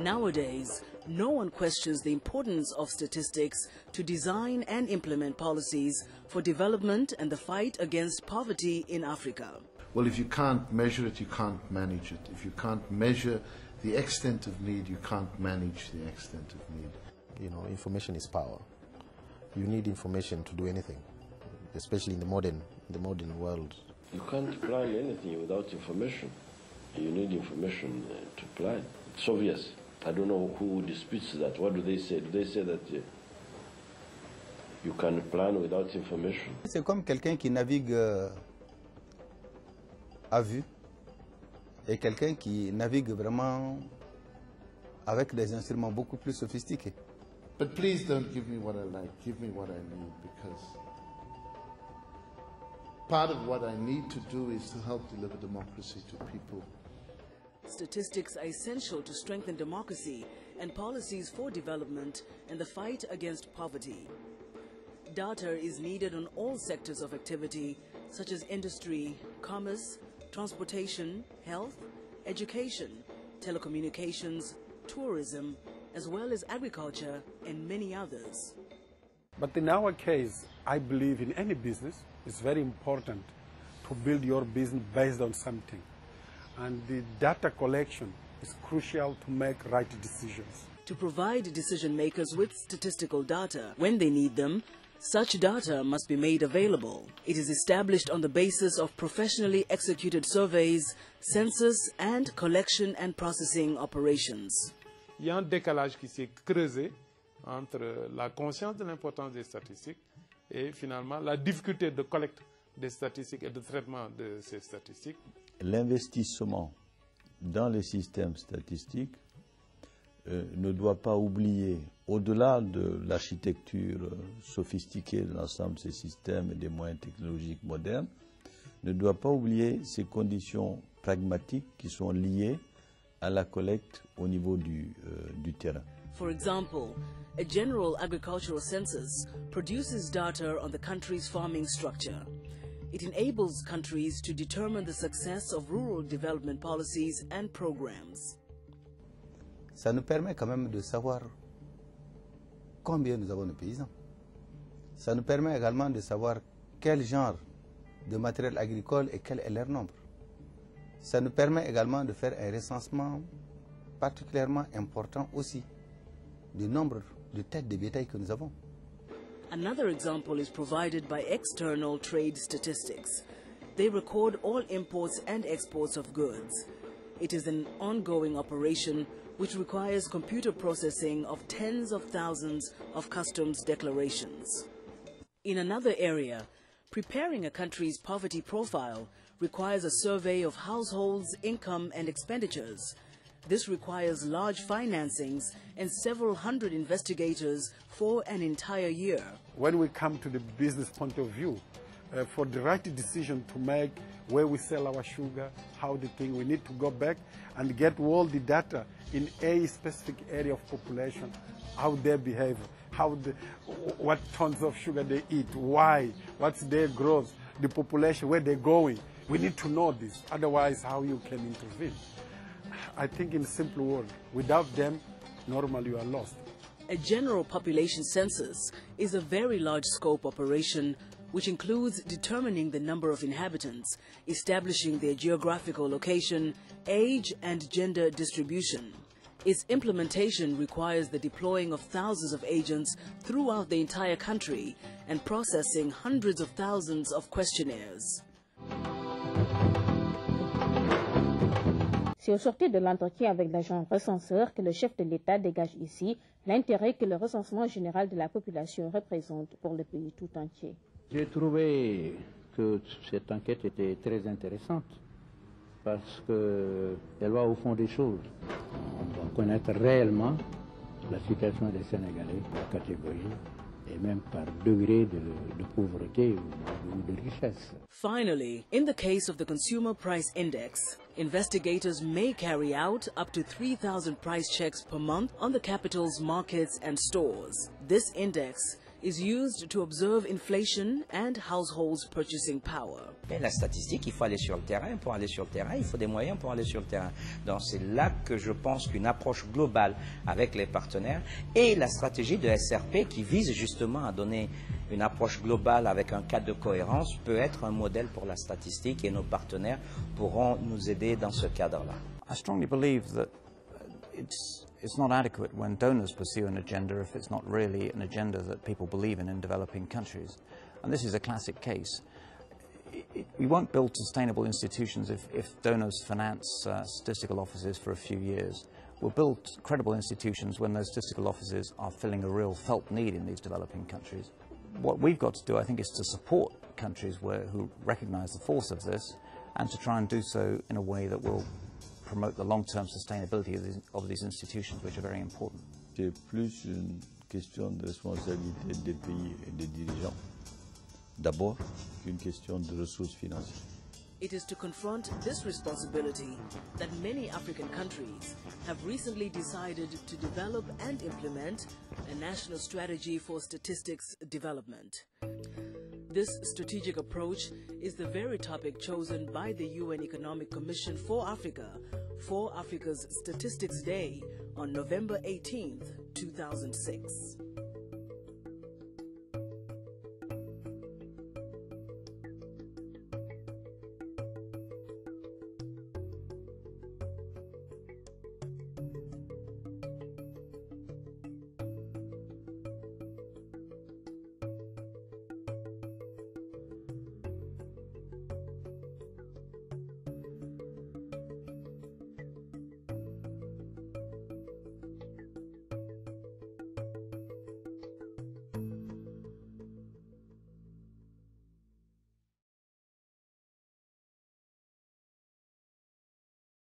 Nowadays, no one questions the importance of statistics to design and implement policies for development and the fight against poverty in Africa. Well, if you can't measure it, you can't manage it. If you can't measure the extent of need, you can't manage the extent of need. You know, information is power. You need information to do anything, especially in the modern world. You can't plan anything without information. You need information to plan. It's obvious. I don't know who disputes that. What do they say? Do they say that you can plan without information? C'est comme quelqu'un qui navigue à vue et quelqu'un qui navigue vraiment avec des instruments beaucoup plus sophistiqués. But please don't give me what I like, give me what I need, because part of what I need to do is to help deliver democracy to people. Statistics are essential to strengthen democracy and policies for development and the fight against poverty. Data is needed on all sectors of activity, such as industry, commerce, transportation, health, education, telecommunications, tourism, as well as agriculture and many others. But in our case, I believe in any business, it's very important to build your business based on something. And the data collection is crucial to make right decisions. To provide decision makers with statistical data when they need them, such data must be made available. It is established on the basis of professionally executed surveys, census, and collection and processing operations. Il y a un décalage qui s'est creusé entre la conscience de l'importance des statistiques et finalement la difficulté de collecte des statistiques et de traitement de ces statistiques. L'investissement dans les systèmes statistiques ne doit pas oublier, au-delà de l'architecture sophistiquée de l'ensemble de ces systèmes et des moyens technologiques modernes, ne doit pas oublier ces conditions pragmatiques qui sont liées à la collecte au niveau du terrain. For example, a general agricultural census produces data on the country's farming structure. It enables countries to determine the success of rural development policies and programs. Ça nous permet quand même de savoir combien nous avons de paysans. Ça nous permet également de savoir quel genre de matériel agricole et quel est leur nombre. Ça nous permet également de faire un recensement particulièrement important aussi du nombre de têtes de bétail que nous avons. Another example is provided by external trade statistics. They record all imports and exports of goods. It is an ongoing operation which requires computer processing of tens of thousands of customs declarations. In another area, preparing a country's poverty profile requires a survey of households' income and expenditures. This requires large financings and several hundred investigators for an entire year. When we come to the business point of view, for the right decision to make, where we sell our sugar, how the thing, we need to go back and get all the data in a specific area of population, how they behave, what tons of sugar they eat, why, what's their growth, the population, where they're going. We need to know this, otherwise how you can intervene. I think in simple words, without them, normally you are lost. A general population census is a very large scope operation which includes determining the number of inhabitants, establishing their geographical location, age and gender distribution. Its implementation requires the deploying of thousands of agents throughout the entire country and processing hundreds of thousands of questionnaires. C'est au sortir de l'entretien avec l'agent recenseur que le chef de l'État dégage ici l'intérêt que le recensement général de la population représente pour le pays tout entier. J'ai trouvé que cette enquête était très intéressante parce qu'elle va au fond des choses. On va connaître réellement la situation des Sénégalais par catégorie et même par degré de pauvreté ou de richesse. Finally, in the case of the Consumer Price Index, investigators may carry out up to 3,000 price checks per month on the capital's markets and stores. This index is used to observe inflation and households' purchasing power. Et la statistique, il faut aller sur le terrain. Pour aller sur le terrain, il faut des moyens pour aller sur le terrain. Donc c'est là que je pense qu'une approche globale avec les partenaires et la stratégie de SRP qui vise justement à donner une approche globale avec un cadre de cohérence peut être un modèle pour la statistique et nos partenaires pourront nous aider dans ce cadre-là. I strongly believe that it's not adequate when donors pursue an agenda if it's not really an agenda that people believe in developing countries. And this is a classic case. We won't build sustainable institutions if donors finance statistical offices for a few years. We'll build credible institutions when those statistical offices are filling a real felt need in these developing countries. What we've got to do, I think, is to support countries who recognize the force of this and to try and do so in a way that will promote the long-term sustainability of these institutions, which are very important. C'est plus une question de responsabilité des pays et des dirigeants, d'abord, qu'une question de ressources financières. It is to confront this responsibility that many African countries have recently decided to develop and implement a national strategy for statistics development. This strategic approach is the very topic chosen by the UN Economic Commission for Africa for Africa's Statistics Day on November 18th, 2006.